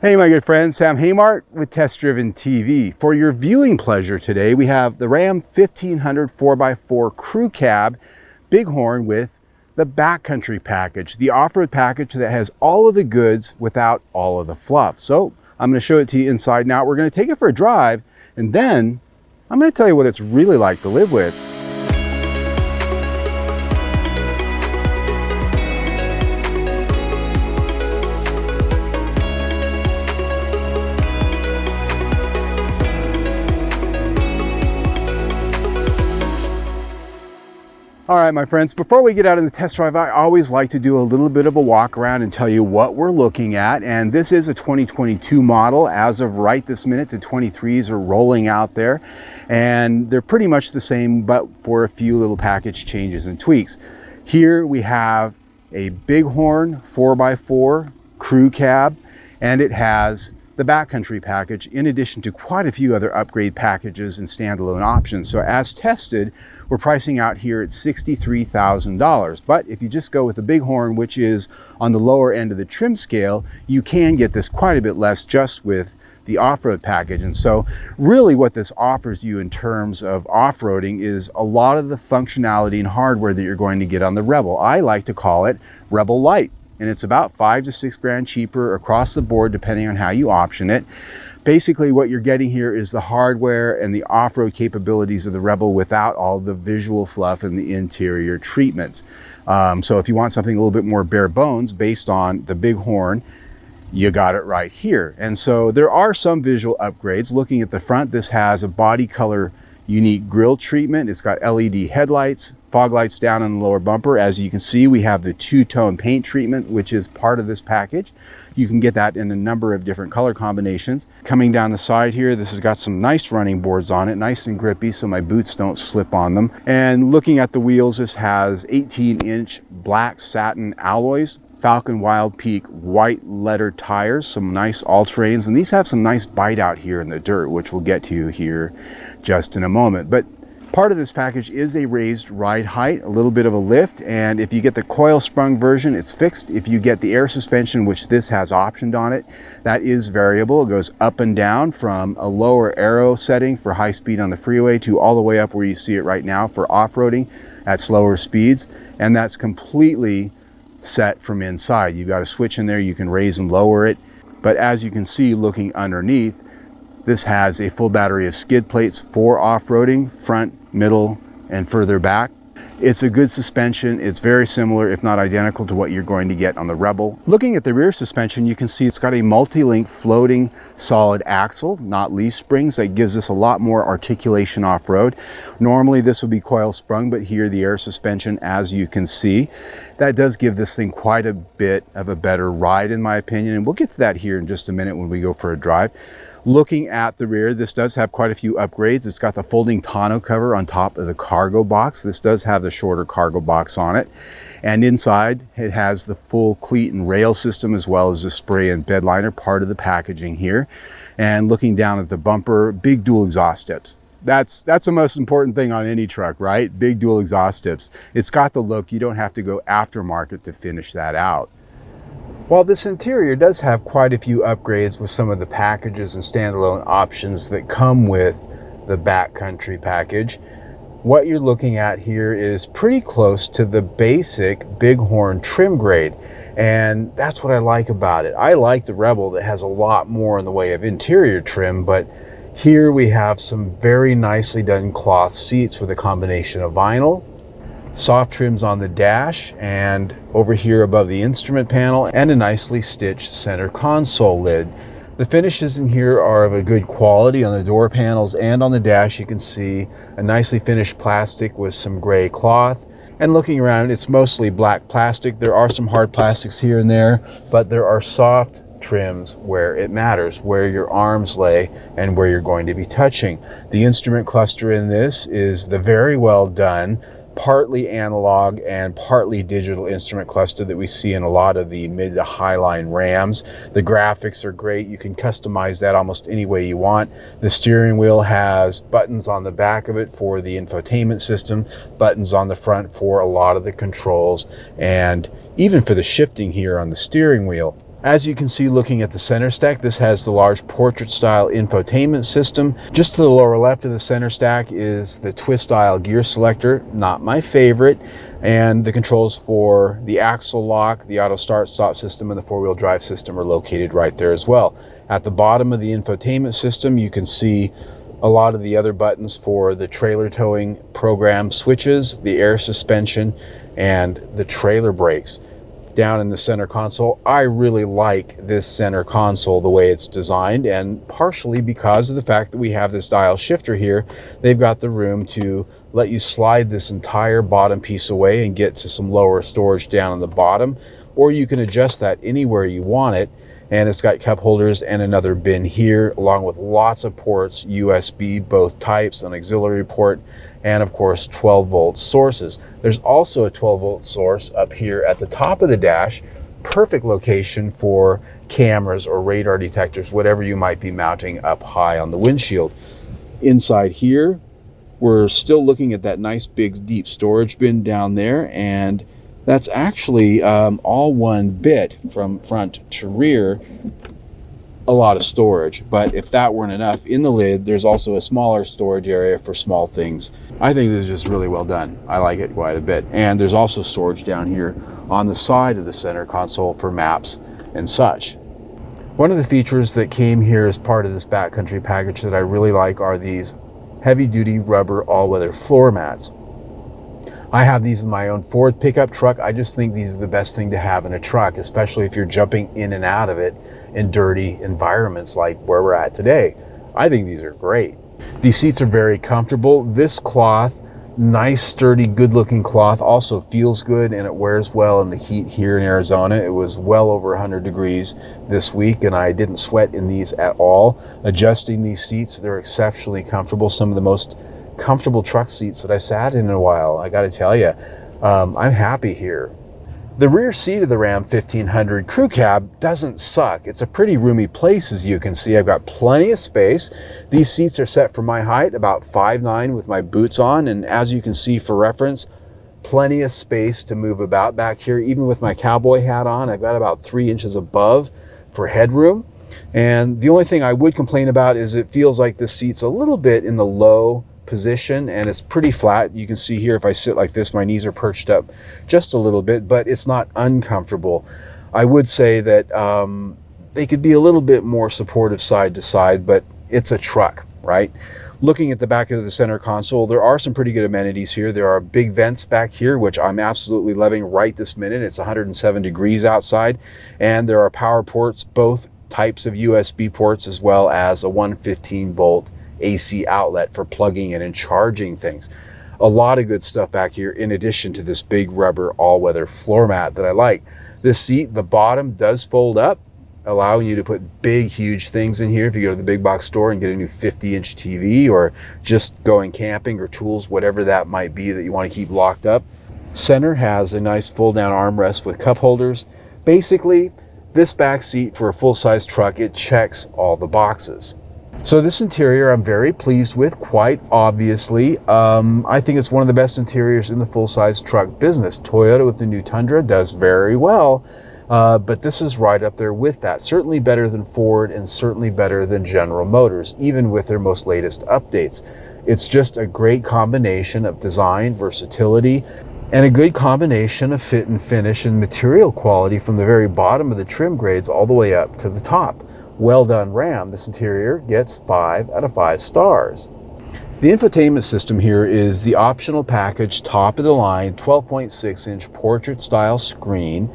Hey my good friend, Sam Haymart with Test Driven TV. For your viewing pleasure today, we have the Ram 1500 4x4 Crew Cab Bighorn with the Backcountry package, the off-road package that has all of the goods without all of the fluff. So I'm going to show it to you inside now. We're going to take it for a drive, and then I'm going to tell you what it's really like to live with. All right, my friends, before we get out in the test drive, I always like to do a little bit of a walk around and tell you what we're looking at. And this is a 2022 model. As of right this minute, the 23s are rolling out there, and they're pretty much the same, but for a few little package changes and tweaks. Here we have a Bighorn 4x4 Crew Cab, and it has the Backcountry package, in addition to quite a few other upgrade packages and standalone options. So as tested, we're pricing out here at $63,000. But if you just go with the Bighorn, which is on the lower end of the trim scale, you can get this quite a bit less just with the off-road package. And so really what this offers you in terms of off-roading is a lot of the functionality and hardware that you're going to get on the Rebel. I like to call it Rebel Lite, and it's about $5 to $6 grand cheaper across the board depending on how you option it. Basically what you're getting here is the hardware and the off-road capabilities of the Rebel without all the visual fluff and the interior treatments. So if you want something a little bit more bare bones based on the Bighorn, you got it right here. And so there are some visual upgrades. Looking at the front, this has a body color unique grille treatment. It's got LED headlights, fog lights down on the lower bumper. As you can see, we have the two-tone paint treatment, which is part of this package. You can get that in a number of different color combinations. Coming down the side here, this has got some nice running boards on it, nice and grippy so my boots don't slip on them. And looking at the wheels, this has 18-inch black satin alloys, Falcon Wild Peak white letter tires, some nice all-terrains, and these have some nice bite out here in the dirt, which we'll get to here just in a moment. But part of this package is a raised ride height, a little bit of a lift, and if you get the coil sprung version, it's fixed. If you get the air suspension, which this has optioned on it, that is variable. It goes up and down from a lower aero setting for high speed on the freeway to all the way up where you see it right now for off-roading at slower speeds, and that's completely set from inside. You've got a switch in there, you can raise and lower it. But as you can see looking underneath, this has a full battery of skid plates for off-roading, front, middle, and further back. It's a good suspension. It's very similar, if not identical, to what you're going to get on the Rebel. Looking at the rear suspension, you can see it's got a multi-link floating solid axle, not leaf springs. That gives us a lot more articulation off-road. Normally this would be coil sprung, but here the air suspension, as you can see, that does give this thing quite a bit of a better ride in my opinion. And we'll get to that here in just a minute when we go for a drive. Looking at the rear, this does have quite a few upgrades. It's got the folding tonneau cover on top of the cargo box. This does have the shorter cargo box on it. And inside, it has the full cleat and rail system as well as the spray and bed liner, part of the packaging here. And looking down at the bumper, big dual exhaust tips. That's the most important thing on any truck, right? Big dual exhaust tips. It's got the look. You don't have to go aftermarket to finish that out. While this interior does have quite a few upgrades with some of the packages and standalone options that come with the Backcountry package, what you're looking at here is pretty close to the basic Bighorn trim grade. And that's what I like about it. I like the Rebel that has a lot more in the way of interior trim, but here we have some very nicely done cloth seats with a combination of vinyl, soft trims on the dash, and over here above the instrument panel, and a nicely stitched center console lid. The finishes in here are of a good quality. On the door panels and on the dash, you can see a nicely finished plastic with some gray cloth. And looking around, it's mostly black plastic. There are some hard plastics here and there, but there are soft trims where it matters, where your arms lay and where you're going to be touching. The instrument cluster in this is the very well done partly analog and partly digital instrument cluster that we see in a lot of the mid to high line Rams. The graphics are great. You can customize that almost any way you want. The steering wheel has buttons on the back of it for the infotainment system, buttons on the front for a lot of the controls, and even for the shifting here on the steering wheel. As you can see looking at the center stack, this has the large portrait style infotainment system. Just to the lower left of the center stack is the twist style gear selector, not my favorite, and the controls for the axle lock, the auto start stop system, and the four-wheel drive system are located right there as well. At the bottom of the infotainment system, you can see a lot of the other buttons for the trailer towing program switches, the air suspension, and the trailer brakes. Down in the center console, I really like this center console, the way it's designed, and partially because of the fact that we have this dial shifter here, they've got the room to let you slide this entire bottom piece away and get to some lower storage down on the bottom, or you can adjust that anywhere you want it. And it's got cup holders and another bin here, along with lots of ports, USB, both types, an auxiliary port, and of course 12-volt sources. There's also a 12-volt source up here at the top of the dash, perfect location for cameras or radar detectors, whatever you might be mounting up high on the windshield. Inside here, we're still looking at that nice big deep storage bin down there, and that's actually all one bit from front to rear, a lot of storage. But if that weren't enough, in the lid, there's also a smaller storage area for small things. I think this is just really well done. I like it quite a bit. And there's also storage down here on the side of the center console for maps and such. One of the features that came here as part of this backcountry package that I really like are these heavy-duty rubber all-weather floor mats. I have these in my own Ford pickup truck. I just think these are the best thing to have in a truck, especially if you're jumping in and out of it in dirty environments like where we're at today. I think these are great. These seats are very comfortable. This cloth, nice, sturdy, good-looking cloth, also feels good and it wears well in the heat here in Arizona. It was well over 100 degrees this week and I didn't sweat in these at all. Adjusting these seats, they're exceptionally comfortable. Some of the most comfortable truck seats that I sat in a while, I gotta tell you. I'm happy here. The rear seat of the Ram 1500 crew cab doesn't suck. It's a pretty roomy place, as you can see. I've got plenty of space. These seats are set for my height, about 5'9" with my boots on, and as you can see for reference, plenty of space to move about back here. Even with my cowboy hat on, I've got about 3 inches above for headroom. And the only thing I would complain about is it feels like this seat's a little bit in the low position and it's pretty flat. You can see here if I sit like this, my knees are perched up just a little bit, but it's not uncomfortable. I would say that they could be a little bit more supportive side to side, but it's a truck, right? Looking at the back of the center console, there are some pretty good amenities here. There are big vents back here, which I'm absolutely loving right this minute. It's 107 degrees outside, and there are power ports, both types of USB ports, as well as a 115-volt AC outlet for plugging in and charging things. A lot of good stuff back here, in addition to this big rubber all-weather floor mat that I like. This seat, the bottom does fold up, allowing you to put big, huge things in here. If you go to the big box store and get a new 50-inch TV, or just going camping or tools, whatever that might be that you want to keep locked up. Center has a nice fold-down armrest with cup holders. Basically, this back seat for a full-size truck, it checks all the boxes. So this interior I'm very pleased with, quite obviously. I think it's one of the best interiors in the full-size truck business. Toyota with the new Tundra does very well, but this is right up there with that. Certainly better than Ford and certainly better than General Motors, even with their most latest updates. It's just a great combination of design, versatility, and a good combination of fit and finish and material quality from the very bottom of the trim grades all the way up to the top. Well done, Ram. This interior gets 5 out of 5 stars. The infotainment system here is the optional package, top of the line, 12.6-inch portrait style screen.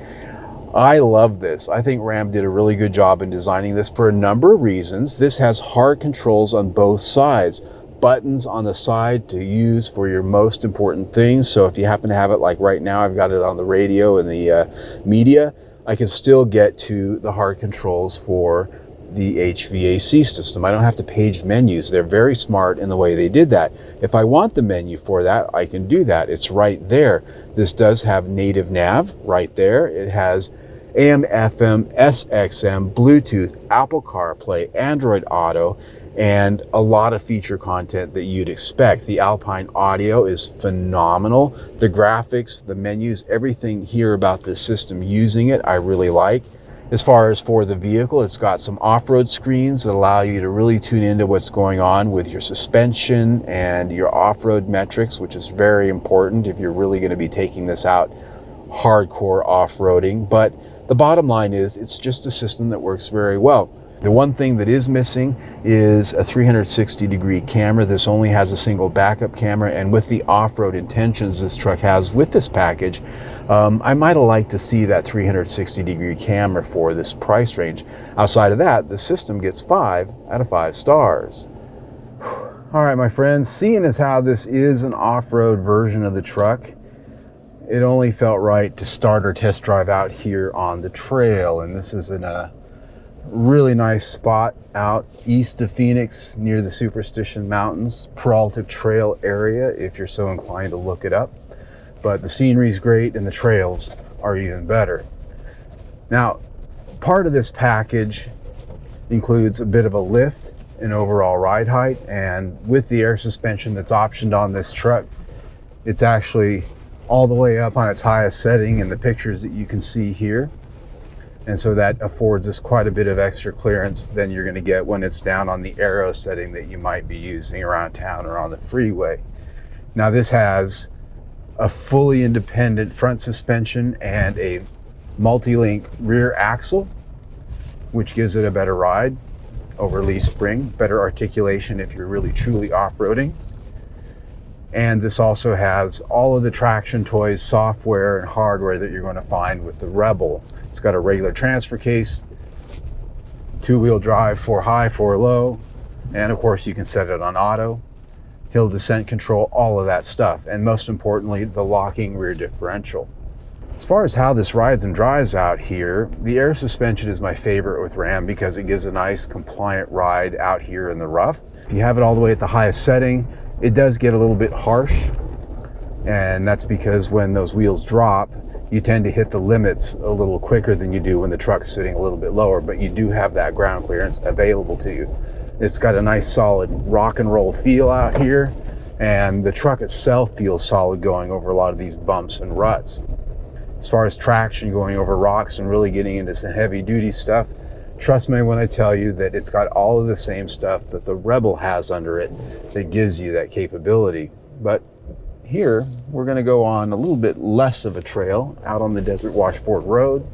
I love this. I think Ram did a really good job in designing this for a number of reasons. This has hard controls on both sides, buttons on the side to use for your most important things. So if you happen to have it like right now, I've got it on the radio and the media, I can still get to the hard controls for the HVAC system. I don't have to page menus. They're very smart in the way they did that. If I want the menu for that, I can do that. It's right there. This does have native nav right there. It has AM, FM, SXM, Bluetooth, Apple CarPlay, Android Auto, and a lot of feature content that you'd expect. The Alpine audio is phenomenal. The graphics, the menus, everything here about this system using it, I really like. As far as for the vehicle, it's got some off-road screens that allow you to really tune into what's going on with your suspension and your off-road metrics, which is very important if you're really going to be taking this out hardcore off-roading. But the bottom line is it's just a system that works very well. The one thing that is missing is a 360-degree camera. This only has a single backup camera, and with the off-road intentions this truck has with this package, I might have liked to see that 360-degree camera for this price range. Outside of that, the system gets 5 out of 5 stars. All right, my friends, seeing as how this is an off-road version of the truck, it only felt right to start our test drive out here on the trail. And this is in a really nice spot out east of Phoenix near the Superstition Mountains, Peralta Trail area, if you're so inclined to look it up. But the scenery's great and the trails are even better. Now, part of this package includes a bit of a lift and overall ride height, and with the air suspension that's optioned on this truck, it's actually all the way up on its highest setting in the pictures that you can see here. And so that affords us quite a bit of extra clearance than you're going to get when it's down on the aero setting that you might be using around town or on the freeway. Now, this has a fully independent front suspension and a multi-link rear axle, which gives it a better ride over leaf spring, better articulation if you're really truly off-roading. And this also has all of the Traction Toys software and hardware that you're going to find with the Rebel. It's got a regular transfer case, 2-wheel drive, 4 high, 4 low, and of course you can set it on auto, hill descent control, all of that stuff, and most importantly, the locking rear differential. As far as how this rides and drives out here, the air suspension is my favorite with Ram because it gives a nice compliant ride out here in the rough. If you have it all the way at the highest setting, it does get a little bit harsh, and that's because when those wheels drop, you tend to hit the limits a little quicker than you do when the truck's sitting a little bit lower, but you do have that ground clearance available to you. It's got a nice solid rock and roll feel out here, and the truck itself feels solid going over a lot of these bumps and ruts. As far as traction going over rocks and really getting into some heavy duty stuff, trust me when I tell you that it's got all of the same stuff that the Rebel has under it that gives you that capability. But here we're going to go on a little bit less of a trail out on the Desert Washboard Road,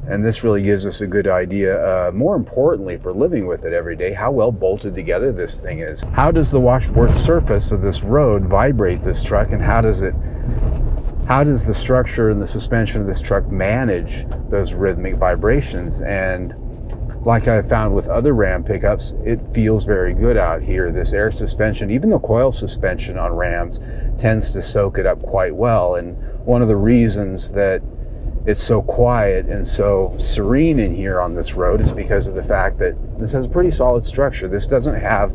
and this really gives us a good idea, more importantly for living with it every day, how well bolted together this thing is. How does the washboard surface of this road vibrate this truck, and how does the structure and the suspension of this truck manage those rhythmic vibrations? And like I found with other Ram pickups, it feels very good out here. This air suspension, even the coil suspension on Rams, tends to soak it up quite well. And one of the reasons that it's so quiet and so serene in here on this road is because of the fact that this has a pretty solid structure. This doesn't have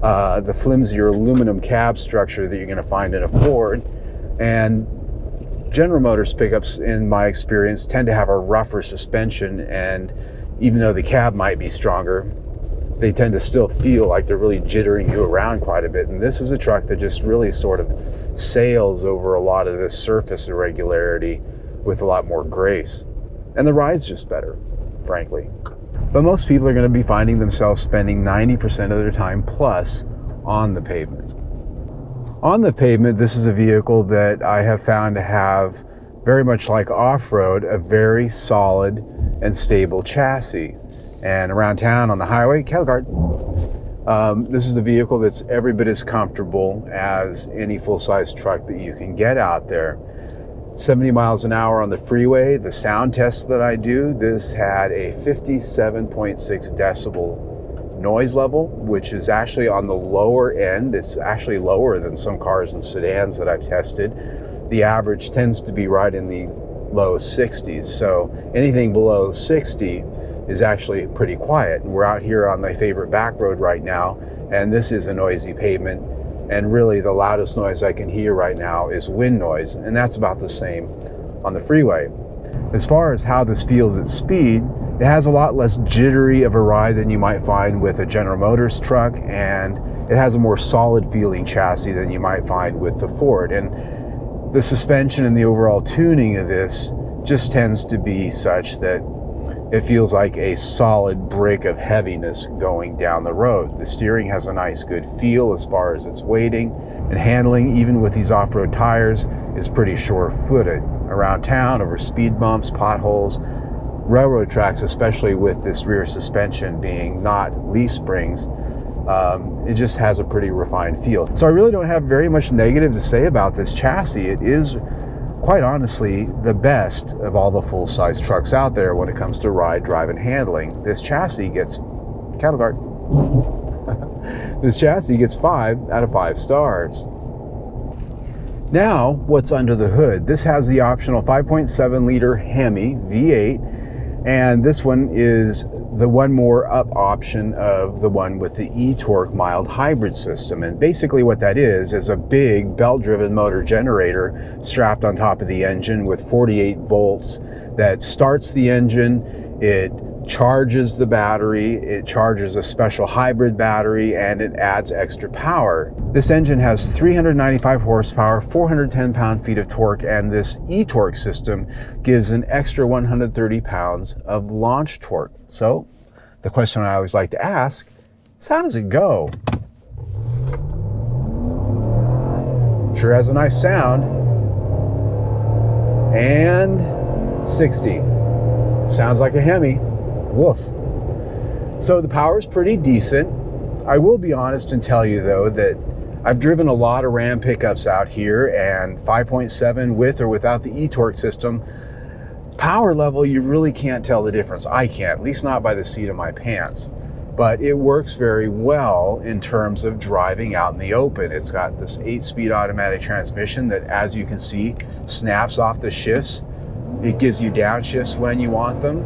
the flimsier aluminum cab structure that you're going to find in a Ford. And General Motors pickups, in my experience, tend to have a rougher suspension, and even though the cab might be stronger, they tend to still feel like they're really jittering you around quite a bit. And this is a truck that just really sort of sails over a lot of this surface irregularity with a lot more grace. And the ride's just better, frankly. But most people are going to be finding themselves spending 90% of their time plus on the pavement. On the pavement, this is a vehicle that I have found to have, very much like off-road, a very solid and stable chassis. And around town on the highway, cattle guard. This is a vehicle that's every bit as comfortable as any full-size truck that you can get out there. 70 miles an hour on the freeway. The sound test that I do, this had a 57.6 decibel noise level, which is actually on the lower end. It's actually lower than some cars and sedans that I've tested. The average tends to be right in the low 60s. So anything below 60 is actually pretty quiet. And we're out here on my favorite back road right now, and this is a noisy pavement. And really the loudest noise I can hear right now is wind noise, and that's about the same on the freeway. As far as how this feels at speed, it has a lot less jittery of a ride than you might find with a General Motors truck, and it has a more solid feeling chassis than you might find with the Ford. And the suspension and the overall tuning of this just tends to be such that it feels like a solid brick of heaviness going down the road. The steering has a nice good feel as far as its weighting, and handling, even with these off-road tires, is pretty sure-footed. Around town, over speed bumps, potholes, railroad tracks, especially with this rear suspension being not leaf springs, it just has a pretty refined feel. So I really don't have very much negative to say about this chassis. It is, quite honestly, the best of all the full-size trucks out there when it comes to ride, drive, and handling. This chassis gets, cattle guard, this chassis gets 5 out of 5 stars. Now, what's under the hood? This has the optional 5.7 liter Hemi V8, and this one is the one more up option of the one with the e-torque mild hybrid system. And basically what that is a big belt-driven motor generator strapped on top of the engine with 48 volts that starts the engine. It charges the battery, it charges a special hybrid battery, and it adds extra power. This engine has 395 horsepower, 410 pound-feet of torque, and this e-torque system gives an extra 130 pounds of launch torque. So the question I always like to ask is, how does it go? Sure has a nice sound. And 60. Sounds like a Hemi. Woof. So the power is pretty decent. I will be honest and tell you though that I've driven a lot of Ram pickups out here, and 5.7 with or without the e-torque system, power level, you really can't tell the difference. I can't, at least not by the seat of my pants. But it works very well in terms of driving out in the open. It's got this 8-speed automatic transmission that, as you can see, snaps off the shifts. It gives you downshifts when you want them,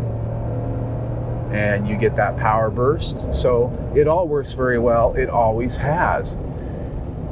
and you get that power burst. So it all works very well. It always has.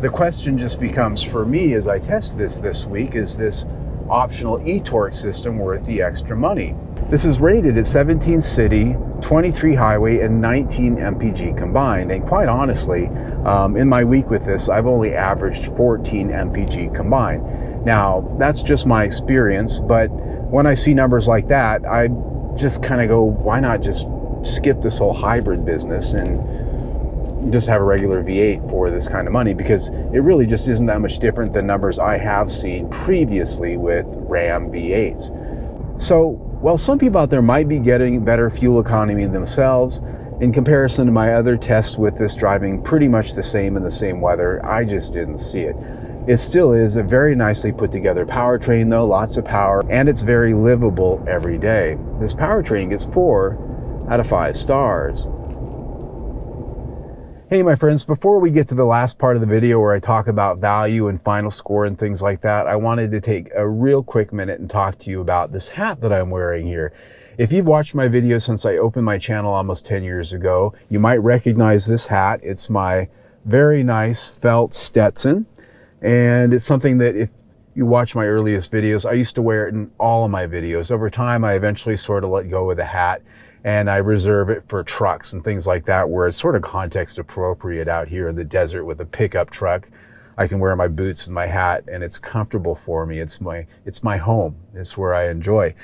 The question just becomes for me as I test this week, is this optional e-torque system worth the extra money? This is rated at 17 city, 23 highway, and 19 MPG combined. And quite honestly, in my week with this, I've only averaged 14 MPG combined. Now, that's just my experience, but when I see numbers like that, I just kind of go, why not just skip this whole hybrid business and just have a regular V8 for this kind of money? Because it really just isn't that much different than numbers I have seen previously with Ram V8s. So while some people out there might be getting better fuel economy themselves, in comparison to my other tests with this driving pretty much the same in the same weather, I just didn't see it. It still is a very nicely put together powertrain though, lots of power, and it's very livable every day. This powertrain gets 4 out of 5 stars. Hey my friends, before we get to the last part of the video where I talk about value and final score and things like that, I wanted to take a real quick minute and talk to you about this hat that I'm wearing here. If you've watched my videos since I opened my channel almost 10 years ago, you might recognize this hat. It's my very nice felt Stetson. And it's something that if you watch my earliest videos, I used to wear it in all of my videos. Over time, I eventually sort of let go of the hat, and I reserve it for trucks and things like that, where it's sort of context appropriate out here in the desert with a pickup truck. I can wear my boots and my hat, and it's comfortable for me. It's my home. It's where I enjoy.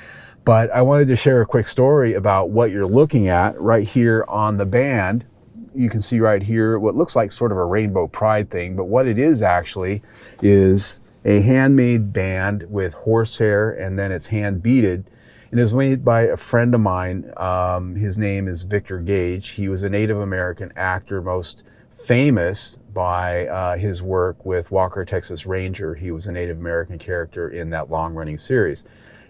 But I wanted to share a quick story about what you're looking at right here on the band. You can see right here what looks like sort of a rainbow pride thing, but what it is actually is a handmade band with horsehair, and then it's hand beaded. And it was made by a friend of mine. His name is Victor Gage. He was a Native American actor, most famous by his work with Walker, Texas Ranger. He was a Native American character in that long-running series.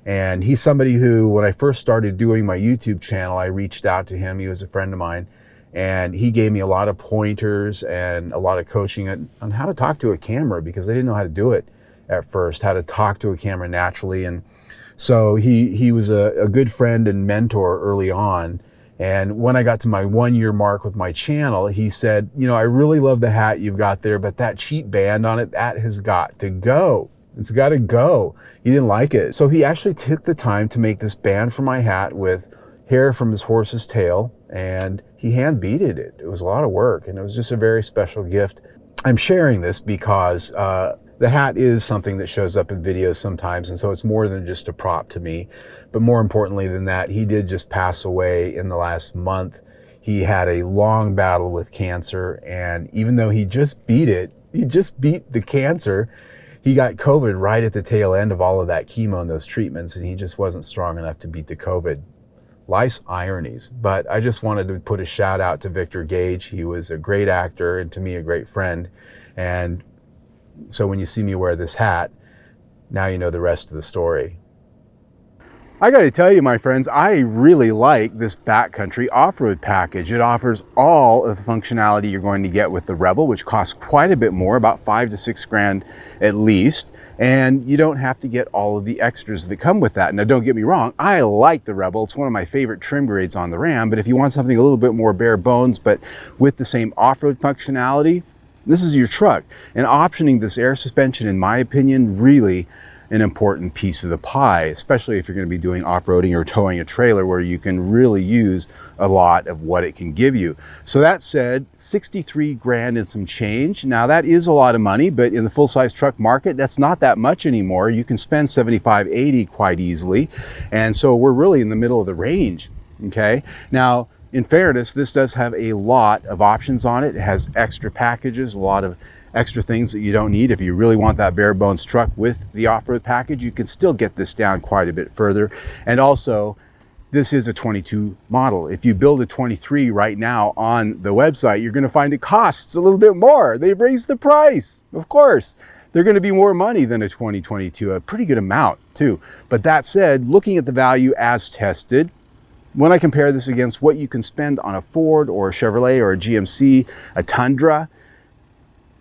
And he's somebody who, when I first started doing my YouTube channel, I reached out to him. He was a friend of mine. And he gave me a lot of pointers and a lot of coaching on how to talk to a camera, because I didn't know how to do it at first, how to talk to a camera naturally. And so he was a good friend and mentor early on. And when I got to my 1-year mark with my channel, he said, you know, I really love the hat you've got there, but that cheap band on it, that has got to go. It's got to go. He didn't like it. So he actually took the time to make this band for my hat with hair from his horse's tail, and he hand beaded it. It was a lot of work, and it was just a very special gift. I'm sharing this because The hat is something that shows up in videos sometimes, and so it's more than just a prop to me. But more importantly than that, he did just pass away in the last month. He had a long battle with cancer, and even though he just beat the cancer, he got COVID right at the tail end of all of that chemo and those treatments, and he just wasn't strong enough to beat the COVID. Life's ironies. But I just wanted to put a shout out to Victor Gage. He was a great actor and to me a great friend. And so when you see me wear this hat, now you know the rest of the story. I got to tell you, my friends, I really like this backcountry off-road package. It offers all of the functionality you're going to get with the Rebel, which costs quite a bit more, about $5 to $6 grand at least. And you don't have to get all of the extras that come with that. Now, don't get me wrong, I like the Rebel. It's one of my favorite trim grades on the Ram. But if you want something a little bit more bare bones, but with the same off-road functionality, this is your truck. And optioning this air suspension, in my opinion, really an important piece of the pie, especially if you're going to be doing off-roading or towing a trailer where you can really use a lot of what it can give you. So that said, 63 grand and some change. Now that is a lot of money, but in the full-size truck market, that's not that much anymore. You can spend 75, 80 quite easily. And so we're really in the middle of the range, okay? Now, in fairness, this does have a lot of options on it. It has extra packages, a lot of extra things that you don't need. If you really want that bare bones truck with the off-road package, you can still get this down quite a bit further. And also, this is a 22 model. If you build a 23 right now on the website, you're going to find it costs a little bit more. They've raised the price, of course. They're going to be more money than a 2022, a pretty good amount too. But that said, looking at the value as tested, when I compare this against what you can spend on a Ford or a Chevrolet or a GMC, a Tundra,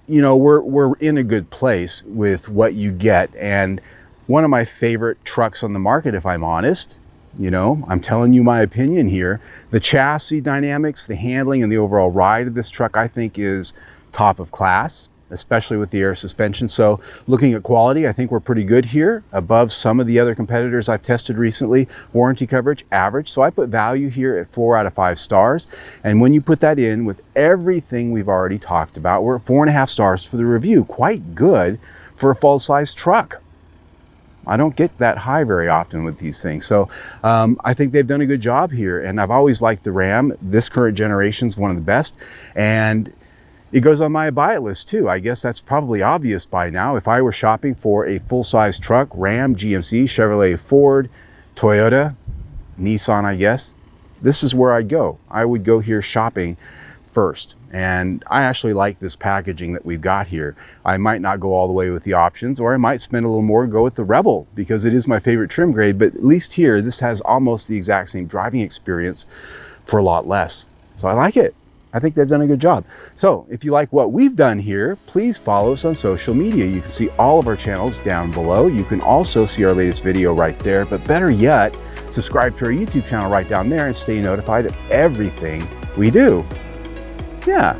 you know, we're in a good place with what you get. And one of my favorite trucks on the market, if I'm honest, you know, I'm telling you my opinion here, the chassis dynamics, the handling, and the overall ride of this truck, I think is top of class, especially with the air suspension. So looking at quality, I think we're pretty good here, above some of the other competitors I've tested recently. Warranty coverage, average. So I put value here at 4 out of 5 stars. And when you put that in with everything we've already talked about, we're at 4.5 stars for the review. Quite good for a full-size truck. I don't get that high very often with these things. So I think they've done a good job here. And I've always liked the Ram. This current generation is one of the best. And it goes on my buy it list too. I guess that's probably obvious by now. If I were shopping for a full-size truck, Ram, GMC, Chevrolet, Ford, Toyota, Nissan, I guess, this is where I'd go. I would go here shopping first. And I actually like this packaging that we've got here. I might not go all the way with the options, or I might spend a little more and go with the Rebel because it is my favorite trim grade. But at least here, this has almost the exact same driving experience for a lot less. So I like it. I think they've done a good job. So if you like what we've done here, please follow us on social media. You can see all of our channels down below. You can also see our latest video right there, but better yet, subscribe to our YouTube channel right down there and stay notified of everything we do. Yeah.